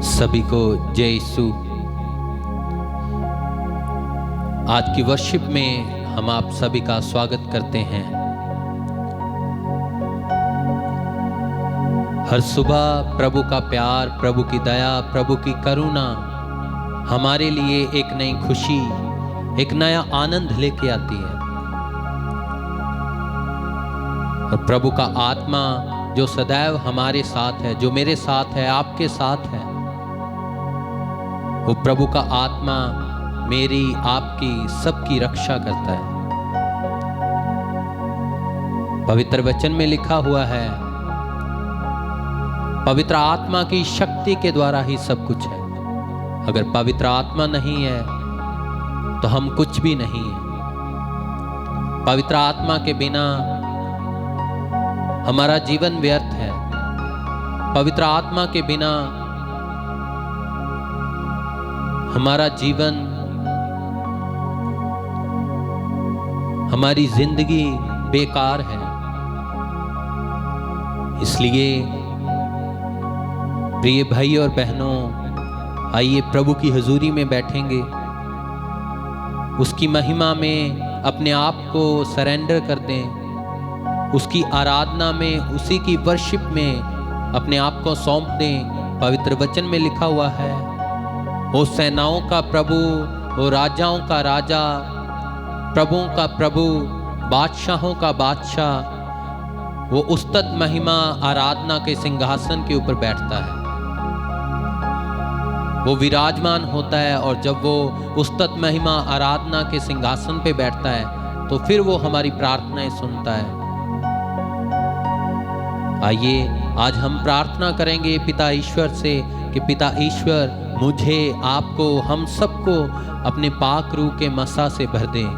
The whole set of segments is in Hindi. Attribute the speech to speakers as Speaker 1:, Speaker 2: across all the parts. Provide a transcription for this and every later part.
Speaker 1: सभी को जय यीशु। आज की वर्शिप में हम आप सभी का स्वागत करते हैं। हर सुबह प्रभु का प्यार, प्रभु की दया, प्रभु की करुणा हमारे लिए एक नई खुशी, एक नया आनंद लेके आती है। और प्रभु का आत्मा जो सदैव हमारे साथ है, जो मेरे साथ है, आपके साथ है, वो प्रभु का आत्मा मेरी, आपकी, सबकी रक्षा करता है। पवित्र वचन में लिखा हुआ है, पवित्र आत्मा की शक्ति के द्वारा ही सब कुछ है। अगर पवित्र आत्मा नहीं है तो हम कुछ भी नहीं है। पवित्र आत्मा के बिना हमारा जीवन व्यर्थ है। पवित्र आत्मा के बिना हमारा जीवन, हमारी जिंदगी बेकार है। इसलिए प्रिय भाई और बहनों, आइए प्रभु की हुजूरी में बैठेंगे, उसकी महिमा में अपने आप को सरेंडर कर दें, उसकी आराधना में, उसी की वर्शिप में अपने आप को सौंप दें। पवित्र वचन में लिखा हुआ है, वो सेनाओं का प्रभु, वो राजाओं का राजा, प्रभुओं का प्रभु, बादशाहों का बादशाह, वो उस्तत महिमा आराधना के सिंहासन के ऊपर बैठता है। वो विराजमान होता है, और जब वो उस्तत महिमा आराधना के सिंहासन पे बैठता है तो फिर वो हमारी प्रार्थनाएं सुनता है। आइए आज हम प्रार्थना करेंगे पिता ईश्वर से कि पिता ईश्वर मुझे, आपको, हम सबको अपने पाक रूह के मसा से भर दें,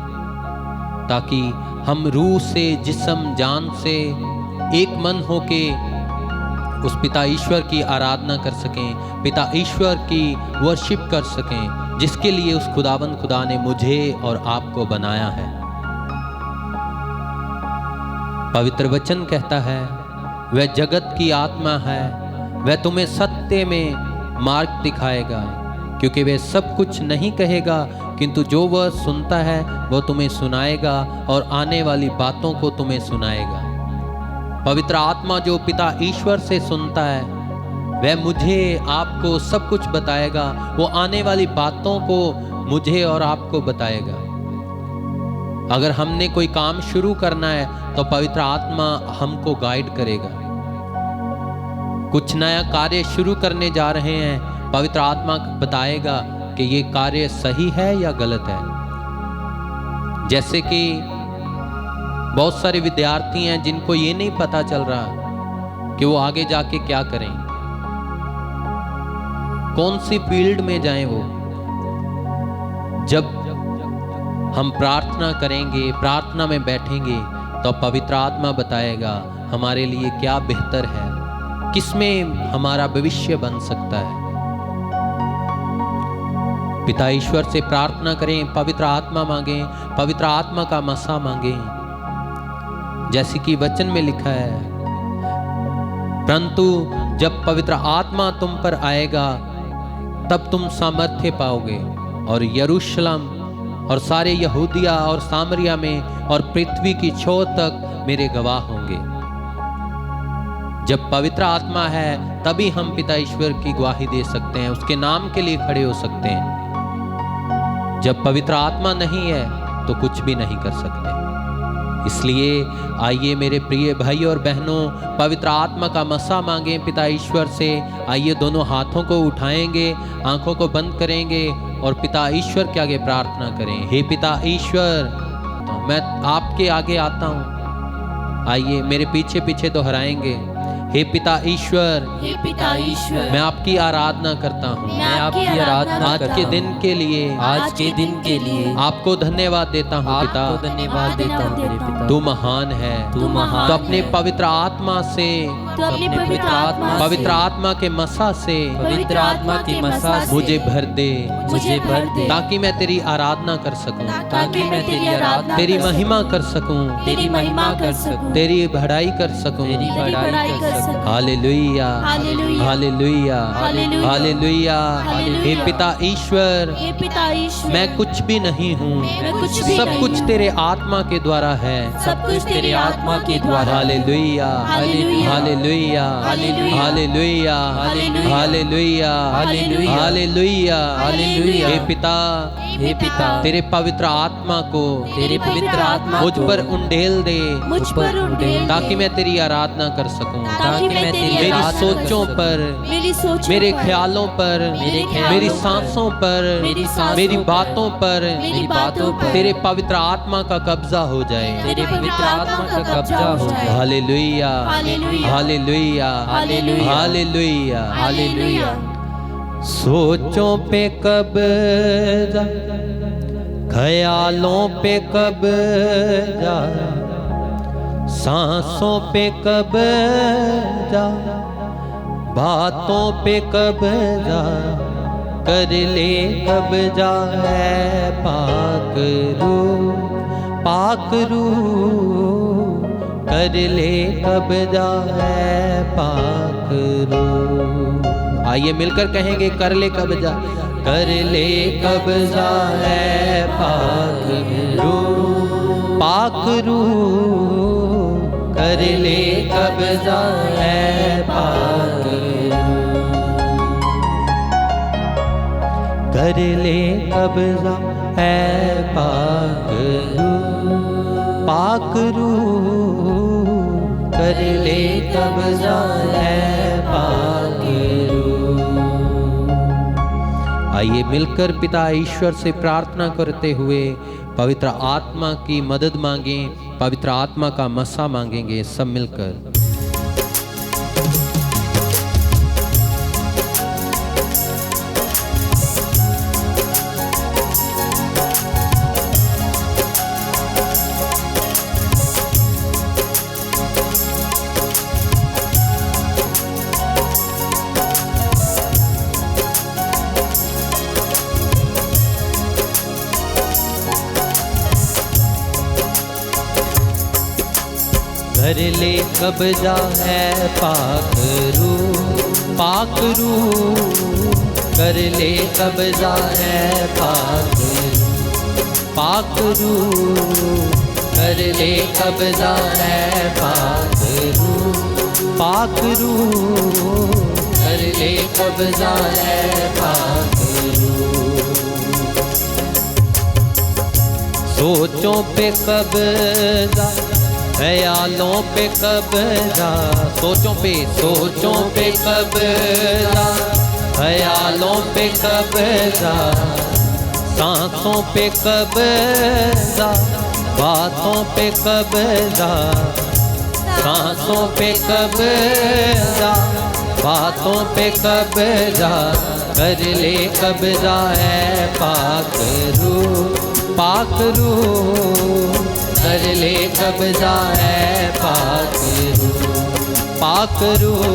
Speaker 1: ताकि हम रूह से, जिस्म, जान से एक मन होके उस पिता ईश्वर की आराधना कर सकें, पिता ईश्वर की वर्शिप कर सकें, जिसके लिए उस खुदावंद खुदा ने मुझे और आपको बनाया है। पवित्र वचन कहता है, वह जगत की आत्मा है, वह तुम्हें सत्य में मार्ग दिखाएगा, क्योंकि वह सब कुछ नहीं कहेगा, किंतु जो वह सुनता है वह तुम्हें सुनाएगा और आने वाली बातों को तुम्हें सुनाएगा। पवित्र आत्मा जो पिता ईश्वर से सुनता है वह मुझे, आपको सब कुछ बताएगा, वो आने वाली बातों को मुझे और आपको बताएगा। अगर हमने कोई काम शुरू करना है तो पवित्र आत्मा हमको गाइड करेगा। कुछ नया कार्य शुरू करने जा रहे हैं, पवित्र आत्मा बताएगा कि ये कार्य सही है या गलत है। जैसे कि बहुत सारे विद्यार्थी हैं जिनको ये नहीं पता चल रहा कि वो आगे जाके क्या करें, कौन सी फील्ड में जाएं। वो जब हम प्रार्थना करेंगे, प्रार्थना में बैठेंगे, तो पवित्र आत्मा बताएगा हमारे लिए क्या बेहतर है, किसमें हमारा भविष्य बन सकता है। पिता ईश्वर से प्रार्थना करें, पवित्र आत्मा मांगें, पवित्र आत्मा का मसा मांगें, जैसे कि वचन में लिखा है, परंतु जब पवित्र आत्मा तुम पर आएगा तब तुम सामर्थ्य पाओगे, और यरूशलेम और सारे यहूदिया और सामरिया में और पृथ्वी की छोर तक मेरे गवाह होंगे। जब पवित्र आत्मा है तभी हम पिता ईश्वर की गवाही दे सकते हैं, उसके नाम के लिए खड़े हो सकते हैं। जब पवित्र आत्मा नहीं है तो कुछ भी नहीं कर सकते। इसलिए आइए मेरे प्रिय भाई और बहनों, पवित्र आत्मा का मसा मांगें पिता ईश्वर से। आइए दोनों हाथों को उठाएंगे, आंखों को बंद करेंगे और पिता ईश्वर के आगे प्रार्थना करें। हे पिता ईश्वर, तो मैं आपके आगे आता हूँ। आइए मेरे पीछे पीछे दोहराएंगे, हे पिता ईश्वर,
Speaker 2: हे पिता ईश्वर,
Speaker 1: मैं आपकी आराधना करता हूँ।
Speaker 2: मैं आपकी आराधना
Speaker 1: आज के दिन के लिए,
Speaker 2: आज के दिन के लिए
Speaker 1: आपको धन्यवाद देता हूँ पिता।
Speaker 2: आपको धन्यवाद देता हूँ मेरे पिता।
Speaker 1: तू महान है,
Speaker 2: तू महान
Speaker 1: तो अपने
Speaker 2: है।
Speaker 1: पवित्र आत्मा से,
Speaker 2: तो अपने
Speaker 1: पवित्र आत्मा के मसा से
Speaker 2: पवित्र आत्मा के मसा से
Speaker 1: मुझे भर दे,
Speaker 2: मुझे भर दे,
Speaker 1: ताकि मैं तेरी आराधना कर सकूं,
Speaker 2: ताकि मैं तेरी आराधना
Speaker 1: तेरी
Speaker 2: कर सकूं,
Speaker 1: महिमा कर सकूं,
Speaker 2: तेरी महिमा कर सकूं,
Speaker 1: तेरी बढ़ाई कर सकूं,
Speaker 2: तेरी बढ़ाई कर प्रसन्न हो।
Speaker 1: Hallelujah
Speaker 2: hallelujah.
Speaker 1: Hallelujah
Speaker 2: hallelujah.
Speaker 1: Hallelujah.
Speaker 2: Hallelujah.
Speaker 1: हे पिता ईश्वर,
Speaker 2: हे पिता ईश्वर,
Speaker 1: मैं कुछ भी नहीं हूँ,
Speaker 2: मैं कुछ भी
Speaker 1: सब
Speaker 2: नहीं
Speaker 1: कुछ
Speaker 2: हूँ।
Speaker 1: तेरे आत्मा के द्वारा है।
Speaker 2: सब कुछ तेरी आत्मा के द्वारा।
Speaker 1: Hallelujah
Speaker 2: hallelujah.
Speaker 1: Hallelujah
Speaker 2: hallelujah.
Speaker 1: Hallelujah
Speaker 2: hallelujah.
Speaker 1: Hallelujah
Speaker 2: hallelujah.
Speaker 1: Hallelujah.
Speaker 2: Hallelujah.
Speaker 1: हे पिता,
Speaker 2: हे पिता,
Speaker 1: तेरे पवित्र आत्मा को
Speaker 2: तेरे पवित्र आत्मा
Speaker 1: मुझ
Speaker 2: को
Speaker 1: पर उंडेल दे,
Speaker 2: मुझ पर उंडेल दे,
Speaker 1: ताकि मैं तेरी आराधना कर सकूं।
Speaker 2: ताकि मैं तेरी
Speaker 1: मेरी
Speaker 2: आराधना कर
Speaker 1: सोचों
Speaker 2: सकूं।
Speaker 1: पर,
Speaker 2: मेरी सोचों
Speaker 1: मेरे
Speaker 2: पर,
Speaker 1: ख्यालों पर,
Speaker 2: मेरे ख्यालों
Speaker 1: मेरी
Speaker 2: पर,
Speaker 1: सांसों पर,
Speaker 2: मेरी सांसों
Speaker 1: मेरी
Speaker 2: पर,
Speaker 1: बातों पर
Speaker 2: मेरी बातों पर
Speaker 1: तेरे पवित्र आत्मा का कब्जा हो जाए।
Speaker 2: तेरे पवित्र आत्मा का कब्जा हो जाए।
Speaker 1: Hallelujah
Speaker 2: hallelujah.
Speaker 1: Hallelujah
Speaker 2: hallelujah.
Speaker 1: Hallelujah
Speaker 2: hallelujah.
Speaker 1: सोचों पे कब्जा, ख्यालों पे कब्जा, सांसों पे कब्जा, बातों पे कब्जा, कर ले कब्जा है पाक रूह, पाक रूह, कर ले कब्जा है पाक रूह। आइए मिलकर कहेंगे, कर ले कब्जा, कर ले कब्जा है पाक रूह, पाक रूह, कर ले कब्जा है पाक रूह, कर ले कब्जा है पाक रूह, पाक रूह, कर ले कब्जा है पाक रूह। आइए मिलकर पिता ईश्वर से प्रार्थना करते हुए पवित्र आत्मा की मदद मांगें, पवित्र आत्मा का मसा मांगेंगे सब मिलकर। कर ले कब्जा है पाक रूह, पाक रूह, कर ले कब्जा है पाक रूह, पाक रूह, कर ले कब्जा है पाक रूह, पाक रूह, कर ले कब्जा है पाक रूह। सोचों पे कब्जा, ख्यालों पे कब्जा, सोचों पे कब्जा, ख्यालों पे कब्जा, सांसों पे कब्जा, बातों पे कब्जा, सांसों पे कब्जा, बातों पे कब्जा, कर ले कब्जा है पाक रूह, पाक रूह, कर ले कब्जा है पाक रूह, पाक रूह,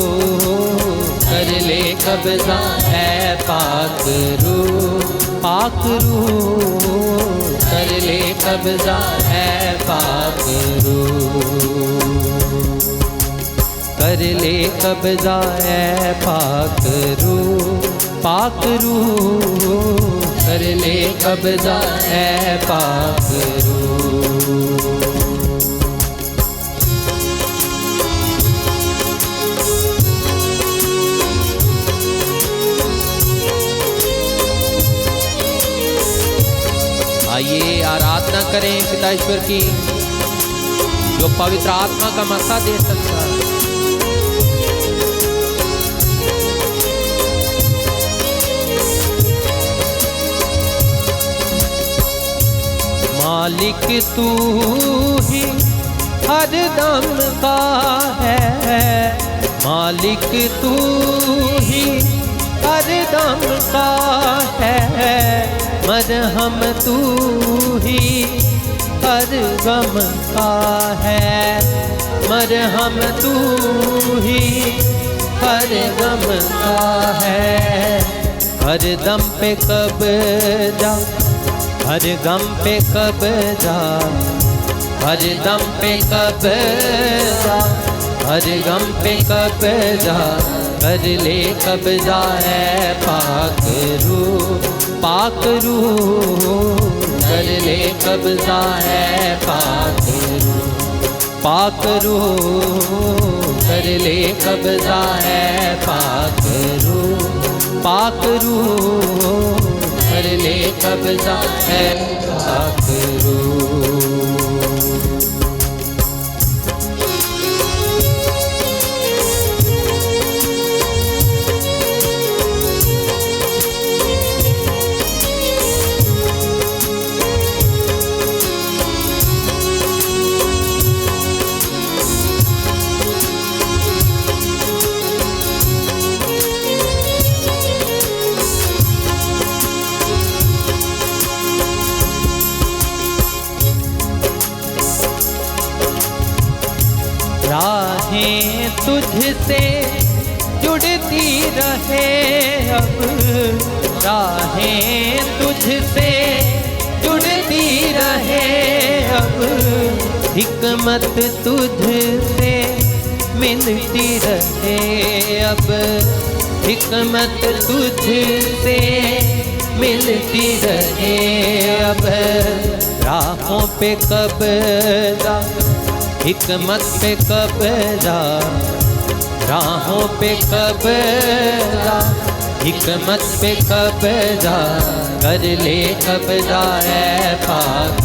Speaker 1: कर ले कब्जा है पाक रूह, पाक रूह, कर ले कब्जा है पाक रूह, कर ले कब्जा है पाक रूह, पाक रूह, कर ले कब्जा है पाक रूह। आइए आराधना करें पिता ईश्वर की, जो पवित्र आत्मा का मसा दे सकता है। मालिक तू ही हर दम का है, मालिक तू ही हर दम का है, मरहम तू ही हर गम का है, मरहम तू ही हर गम का है, हर दम पे कब्जा, हर गम पे कब्जा, हर दम पे कब्जा, हर गम पे कब्जा कर ले कब्जा है पाक रू कर ले कब्जा है पाक रू कर ले कब्जा है पाक रू कर ले कब्जा है पाक रू। राहें तुझसे जुड़ती रहे अब, राहें तुझसे जुड़ती रहे अब, हिकमत तुझसे मिलती रहे अब, हिकमत तुझसे मिलती रहे अब। राहों पे कब्जा हिकमत पे कब्जा, राहों पे कब्जा हिकमत पे कब्जा कर ले कब्जा है पाक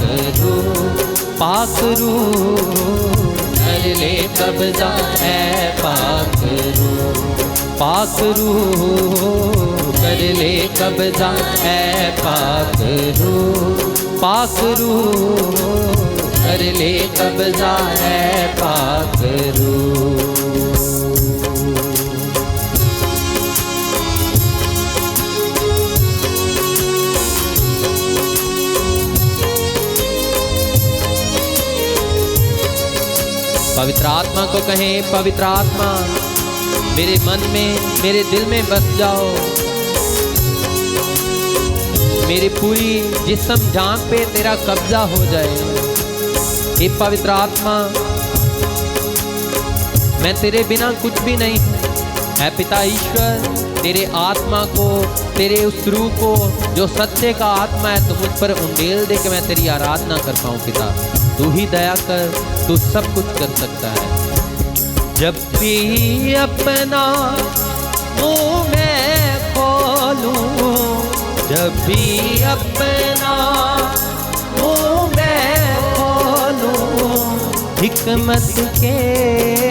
Speaker 1: रू कर ले कब्जा है पाक रू कर ले कब्जा है पाक रू कर ले कब्जा है पाक रू। पवित्र आत्मा को कहें, पवित्र आत्मा मेरे मन में मेरे दिल में बस जाओ, मेरी पूरी जिस्म जान पे तेरा कब्जा हो जाए। हे पवित्र आत्मा मैं तेरे बिना कुछ भी नहीं हूँ। है पिता ईश्वर, तेरे आत्मा को, तेरे उस रूह को जो सत्य का आत्मा है, तो मुझ पर उंडेल दे के मैं तेरी आराधना कर पाऊँ। पिता तू ही दया कर, तू सब कुछ कर सकता है। जब भी अपना मुँह मैं खोलूं, जब भी अपना मुँह मैं खोलूं, हिकमत के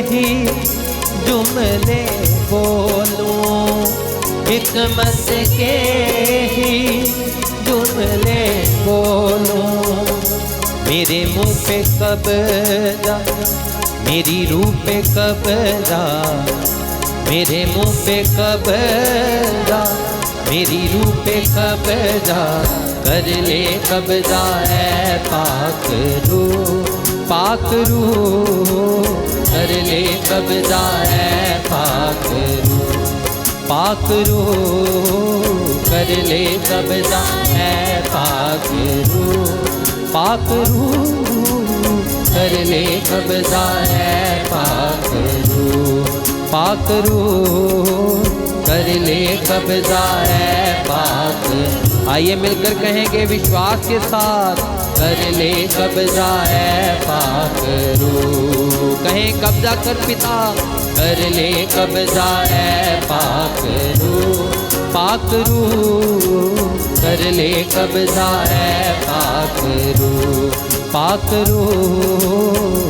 Speaker 1: ही जुमले बोलूं, हिकमत के ही जुमले बोलूं। मेरे मुँह पे कब्जा, मेरी रूह पे कब्जा, मेरे मुँह पे कब्जा, मेरी रूह पे कब्जा कर ले कब्जा है पाक रू कर ले कब्जा है पाक रू कर ले कब्जा है पाक रू कर ले कब्जा है पाक रू कर ले कब्जा है पाक। आइए मिलकर कहेंगे विश्वास के साथ, कर ले कब्जा है पाक रू। कहें कब्जा कर पिता, कर ले कब्जा है पाक रू कर ले कब्जा है पाक रू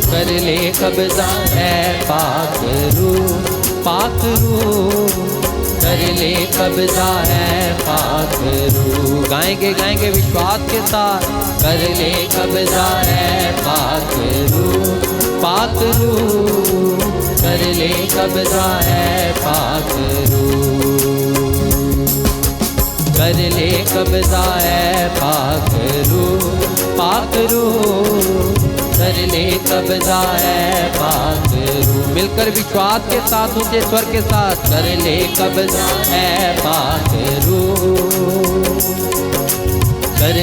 Speaker 1: कर ले कब्जा है पाक रू कर ले कब्जा है पाक रू। गाएंगे गाएंगे विश्वास के साथ, कर ले कब्जा है पाक रू कर ले कब्जा है पाक रू कर ले कब्जा है पाक रू कर ले कब्जा है पाक रू। मिलकर विश्वास के साथ ऊंचे स्वर के साथ, कर ले कब्जा है पाक रू कर